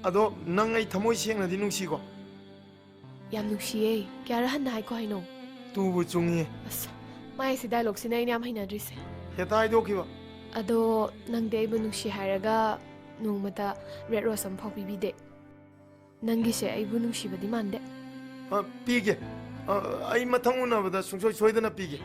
ꯑꯗꯣ ꯅꯪ ꯑꯩ ꯊꯃꯣꯏ ꯁꯦꯡꯅꯗꯤ ꯅꯨꯡꯁꯤꯀꯣ? ꯌꯥꯝ ꯅꯨꯡꯁꯤꯌꯦ. ꯀꯌꯥꯔꯛ ꯍꯟꯅ ꯍꯥꯏꯈꯣ ꯍꯥꯏꯅꯣ? ꯇꯨꯕꯨ ꯆꯨꯡꯉꯤ. ꯑꯁ, ꯃꯥꯏꯁꯤ ꯗꯥꯏꯂꯣꯒꯁꯤꯅ ꯑꯩꯅ ꯌꯥꯝ ꯍꯩꯅꯗ꯭ꯔꯤꯁꯦ. ꯍꯦꯛꯇ ꯍꯥꯏꯗꯣꯛꯈꯤꯕ. ꯑꯗꯣ ꯅꯪꯗꯤ ꯑꯩꯕꯨ ꯅꯨꯡꯁꯤ ꯍꯥꯏꯔꯒ ꯅꯣꯡꯃꯇ ꯔꯦꯗ ꯔꯣꯁ ꯑꯃꯐꯥꯎ ꯄꯤꯕꯤꯗꯦ. ꯅꯪꯒꯤꯁꯦ ꯑꯩꯕꯨ ꯅꯨꯡꯁꯤꯕꯗꯤ ꯃꯥꯟꯗꯦ. ꯄꯤꯒꯦ. ꯑꯩ ꯃꯊꯪ ꯎꯅꯕꯗ ꯁꯨꯡꯁꯣꯏ ꯁꯣꯏꯗꯅ ꯄꯤꯒꯦ.